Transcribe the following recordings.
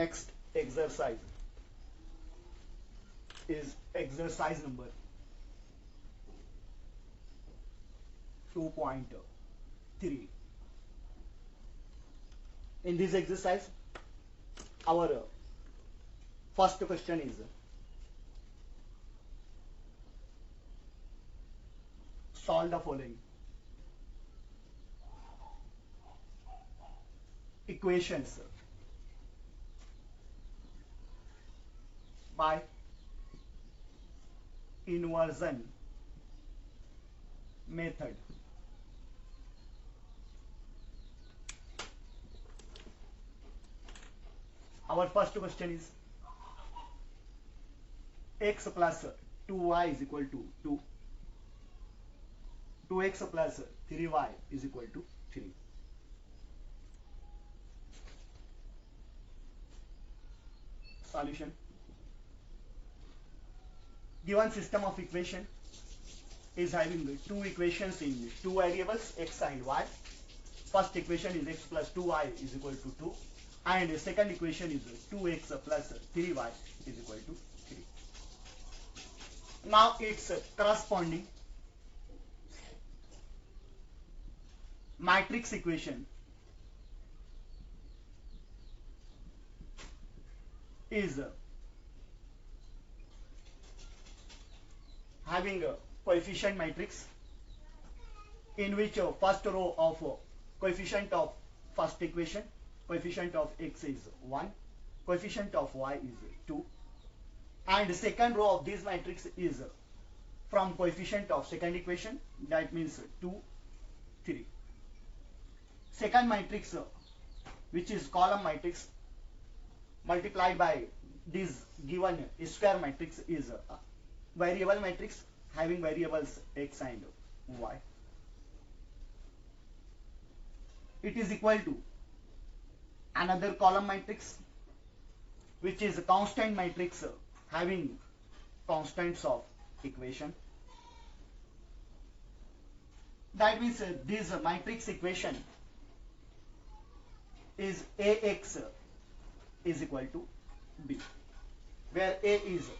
Next exercise is exercise number 2.3. In this exercise, our first question is solve the following equations by inversion method. Our first question is x plus 2y is equal to 2, 2x plus 3y is equal to 3. Solution. Given system of equation is having two equations in two variables x and y. First equation is x plus 2y is equal to 2, and the second equation is 2x plus 3y is equal to 3. Now its corresponding matrix equation is having a coefficient matrix in which first row of coefficient of first equation, coefficient of x is 1, coefficient of y is 2, and the second row of this matrix is from coefficient of second equation, that means 2, 3. Second matrix, which is column matrix, multiplied by this given square matrix, is a variable matrix having variables x and y. It is equal to another column matrix, which is a constant matrix having constants of equation. That means this matrix equation is Ax is equal to B, where A is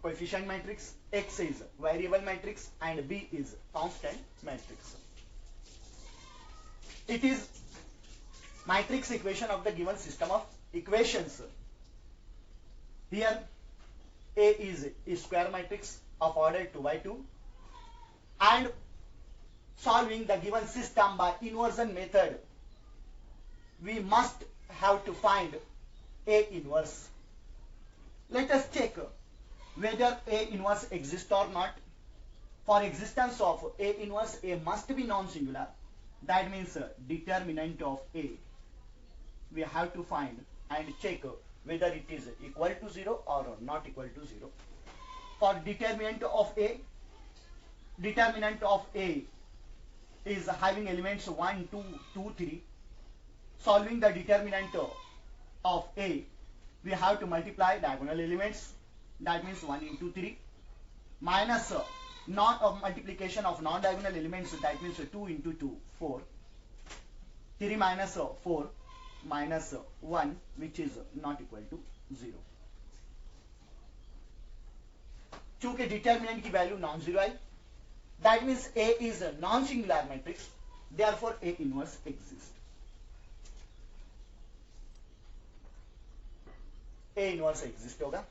coefficient matrix, X is variable matrix, and B is constant matrix. It is matrix equation of the given system of equations. Here A is a square matrix of order 2 by 2, and solving the given system by inversion method, we must have to find A inverse. Let us check whether A inverse exists or not. For existence of A inverse, A must be non-singular. That means determinant of A we have to find and check whether it is equal to 0 or not equal to 0. For determinant of A is having elements 1, 2, 2, 3. Solving the determinant of A, we have to multiply diagonal elements, that means 1 into 3, minus multiplication of non-diagonal elements, that means 2 into 2, 4, 3 minus 4 minus 1, which is not equal to 0. चूंकि determinant की value non-zero I, that means A is a non-singular matrix, therefore A inverse exists. A inverse exist होगा.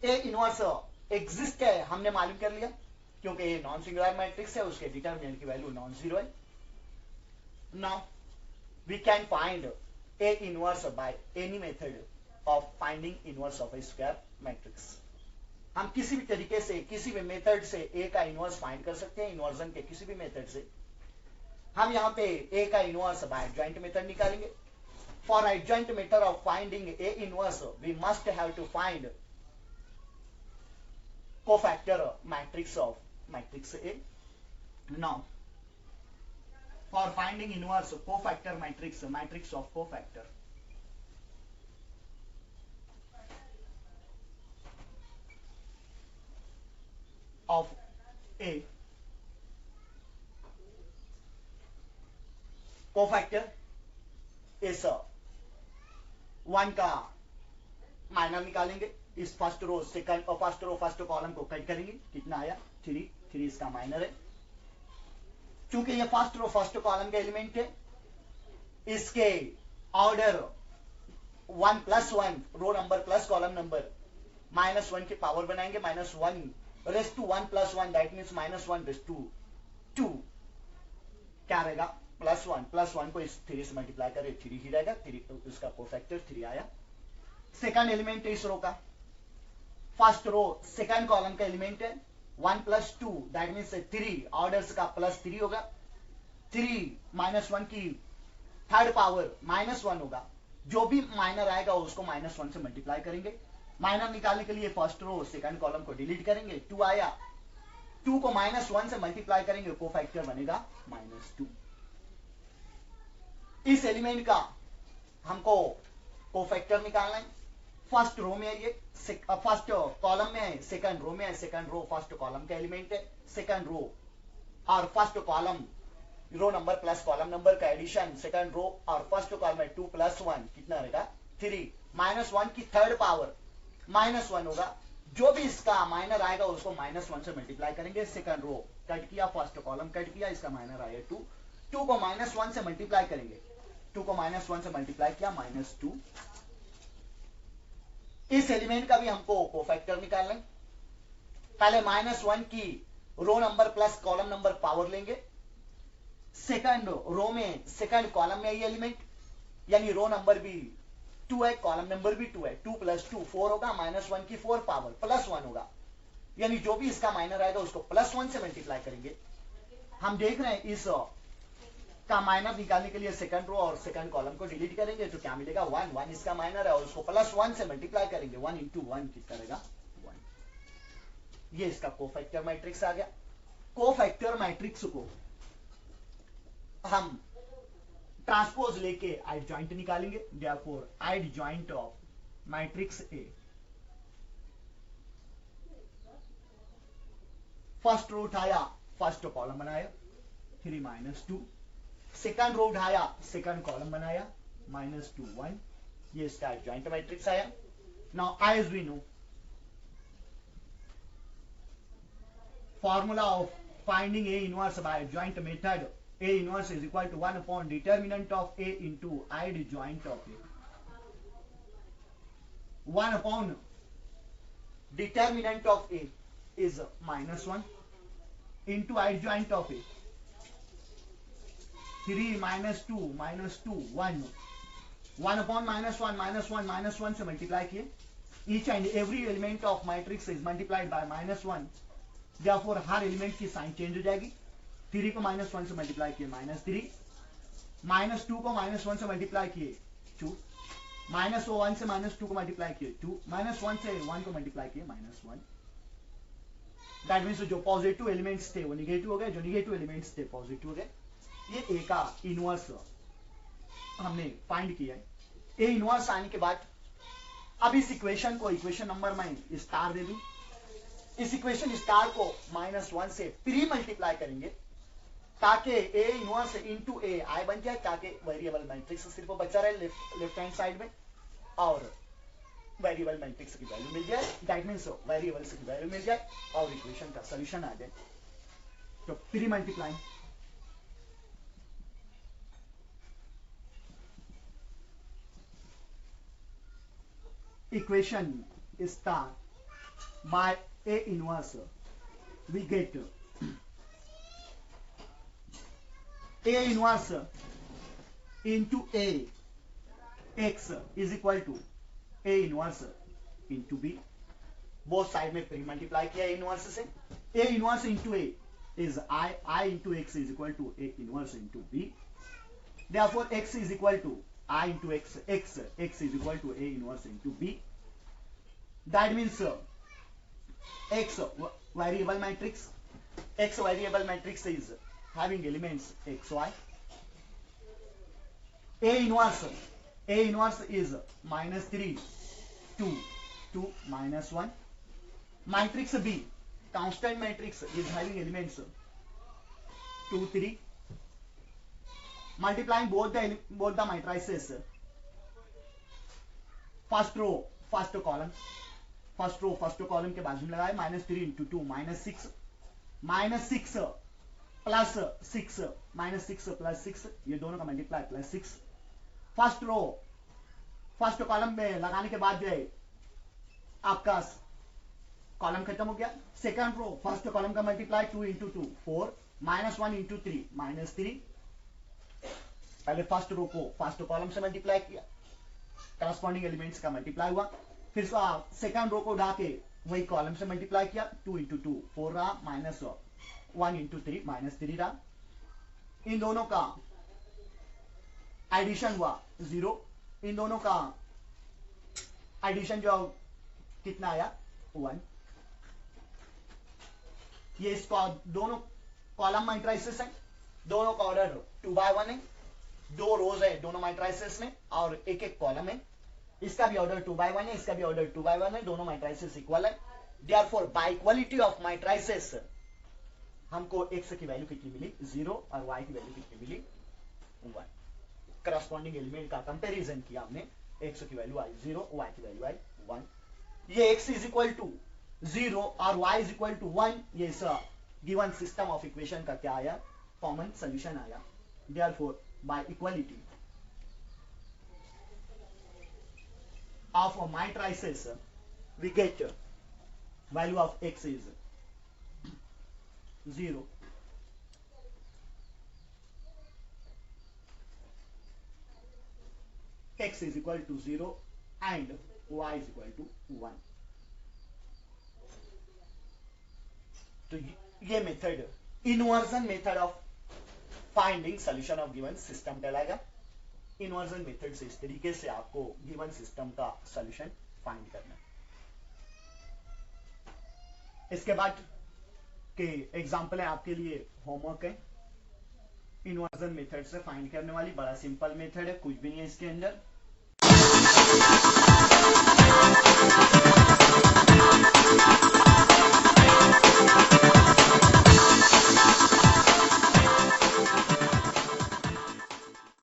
A inverse exist है हमने मालूम कर लिया, क्योंकि ये नॉन सिंगुलर मैट्रिक्स है, उसके डिटरमिनेंट की वैल्यू नॉन जीरो है. Now we can find A inverse by any method of finding inverse of a square matrix. हम किसी भी तरीके से, किसी भी मेथड से A का इनवर्स फाइंड कर सकते हैं, इन्वर्जन के किसी भी मेथड से. हम यहाँ पे A का इनवर्स बाय एडजॉइंट मेथड निकालेंगे. For adjoint method of finding A inverse, we must have to find cofactor matrix of matrix A. Now, for finding inverse cofactor matrix, matrix of cofactor, of A, cofactor is 1 का minor निकालेंगे, इस first row second और first column को cut करेंगे, कितना आया 3 इसका minor है। चूंकि ये फर्स्ट कॉलम का एलिमेंट है, इसके order 1 + 1 row number plus column number -1 की पावर बनाएंगे, -1 + 1 दैट मीन्स -1 क्या रहेगा +1 को इस 3 से मल्टीप्लाई करें 3 ही रहेगा, 3 इसका कोफैक्टर 3 आया। सेकंड एलिमेंट है इस रो का, फर्स्ट रो सेकंड कॉलम का एलिमेंट है, 1 + 2 दैट मीन्स 3 ऑर्डर्स का +3 होगा, 3 -1 की थर्ड पावर -1 होगा, जो भी माइनर आएगा उसको -1 से मल्टीप्लाई करेंगे। माइनर निकालने के लिए फर्स्ट रो सेकंड कॉलम को डिलीट करेंगे, 2 आया, 2 को -1 से मल्टीप्लाई करेंगे, कोफैक्टर बनेगा -2। इस एलिमेंट का हमको कोफैक्टर निकालना है, फर्स्ट रो में है ये, फर्स्ट कॉलम में है, सेकंड रो में है, सेकंड रो फर्स्ट कॉलम का एलिमेंट है, सेकंड रो और first column row number plus column number का एडिशन, सेकंड रो और फर्स्ट कॉलम में 2 + 1 कितना रहेगा 3, -1 की थर्ड पावर -1 होगा, जो भी इसका माइनर आएगा उसको -1 से मल्टीप्लाई करेंगे। सेकंड रो कट किया, फर्स्ट कॉलम कट किया, इसका माइनर आया 2, 2 को -1 से मल्टीप्लाई करेंगे, 2 को -1 से मल्टीप्लाई किया -2। इस एलिमेंट का भी हमको कोफैक्टर निकालना है। पहले -1 की row number plus column number power लेंगे, सेकंड रो में सेकंड कॉलम में ये एलिमेंट, यानी रो नंबर भी 2 है, कॉलम नंबर भी 2 है, 2 + 2 4 होगा, -1 की 4 पावर +1 होगा, यानी जो भी इसका माइनर आएगा उसको +1 से मल्टीप्लाई करेंगे। हम देख रहे हैं इस का माइनर निकालने के लिए सेकंड रो और सेकंड कॉलम को डिलीट करेंगे तो क्या मिलेगा 1 इसका माइनर है और उसको +1 से मल्टीप्लाई करेंगे, 1 × 1 कितना रहेगा 1। ये इसका कोफैक्टर मैट्रिक्स आ गया। कोफैक्टर मैट्रिक्स को हम ट्रांसपोज लेके एडजॉइंट निकालेंगे, therefore adjoint of matrix A, first row उठाया फर्स्ट कॉलम बनाया 3 - 2, सेकंड रो उठाया सेकंड कॉलम बनाया -2 1, ये इसका एडजॉइंट मैट्रिक्स आया। Now as we know formula of finding A inverse by adjoint method, A inverse is equal to 1 upon determinant of A into adjoint of A, 1 upon determinant of A is -1 into adjoint of A, 3 - 2 -2 1, 1 upon -1 से multiply किए, each and every element of matrix is multiplied by -1, therefore her element की sign change हो जाएगी। 3 को -1 से multiply किए -3, -2 को -1 से मल्टीप्लाई किए 2, -1 से -2 को मल्टीप्लाई किए 2, -1 से 1 को मल्टीप्लाई किए -1। दैट मीन्स जो पॉजिटिव एलिमेंट्स थे वो निगेटिव हो गए, जो निगेटिव एलिमेंट्स थे पॉजिटिव हो गए। ये ए का इनवर्स हमने फाइंड किया है। ए इनवर्स आने के बाद अब इस इक्वेशन को इक्वेशन नंबर में स्टार दे दूं, इस इक्वेशन स्टार को -1 से प्री मल्टीप्लाई करेंगे ताकि ए इनवर्स इनटू ए आई बन जाए, ताकि वेरिएबल मैट्रिक्स सिर्फ बचा रहे लेफ्ट हैंड साइड में और वेरिएबल मैट्रिक्स की वैल्यू मिल जाए, दैट मीन्स वेरिएबल्स की वैल्यू मिल जाए और इक्वेशन का सॉल्यूशन आ जाए। तो pre multiply equation star by A inverse, we get A inverse into A x is equal to A inverse into B, both side में pre multiply किया A inverse से, A inverse into A is I into x is equal to A inverse into B, therefore x is equal to I into x is equal to A inverse into B. That means x variable matrix is having elements x y. A inverse is -3 2 2 -1. Matrix B constant matrix is having elements 2 3. Multiplying both the matrices first row first column, first row first column के बाजू में लगाए, -3 into 2 -6 plus 6 -6 plus 6, ये दोनों का multiply plus 6। फर्स्ट row first कॉलम में लगाने के बाद जो है आपका कॉलम खत्म हो गया। सेकंड रो फर्स्ट कॉलम का मल्टीप्लाई 2 इंटू 2 4 -1 इंटू 3 -3। पहले फर्स्ट रो को फर्स्ट कॉलम से मल्टीप्लाई किया, करस्पॉन्डिंग एलिमेंट्स का मल्टीप्लाई हुआ, फिर सेकंड रो को उठा के वही कॉलम से मल्टीप्लाई किया, 2 इंटू 2 4 रहा, -1 इंटू 3 -3 रहा। इन दोनों का एडिशन हुआ 0, इन दोनों का एडिशन जो कितना आया 1। ये इसका दोनों कॉलम मैट्रिसेस है, दोनों का ऑर्डर 2 by 1 है, दो रोज है दोनों मैट्रिसेस में और एक एक कॉलम है। इसका भी ऑर्डर 2 by 1 है, इसका भी ऑर्डर 2 by 1 है, दोनों मैट्रिसेस इक्वल है। Therefore by equality of matrices हमको x की वैल्यू कितनी मिली 0 और y की वैल्यू कितनी मिली 1। करस्पॉन्डिंग एलिमेंट का कंपैरिजन किया हमने, x की वैल्यू आई 0, y की वैल्यू आई 1। ये x इज इक्वल टू 0 और y इज इक्वल टू 1, ये गिवन सिस्टम ऑफ इक्वेशन का क्या आया, कॉमन सॉल्यूशन आया। Therefore by equality of matrices we get value of x is 0, x is equal to 0 and y is equal to 1। तो ये method inversion method of finding solution of given system कहलाएगा। Inversion method से इस तरीके से आपको given system का solution find करना है। इसके बाद के एग्जांपल है आपके लिए होमवर्क है, इनवर्जन मेथड से फाइंड करने वाली, बड़ा सिंपल मेथड है, कुछ भी नहीं है इसके अंदर।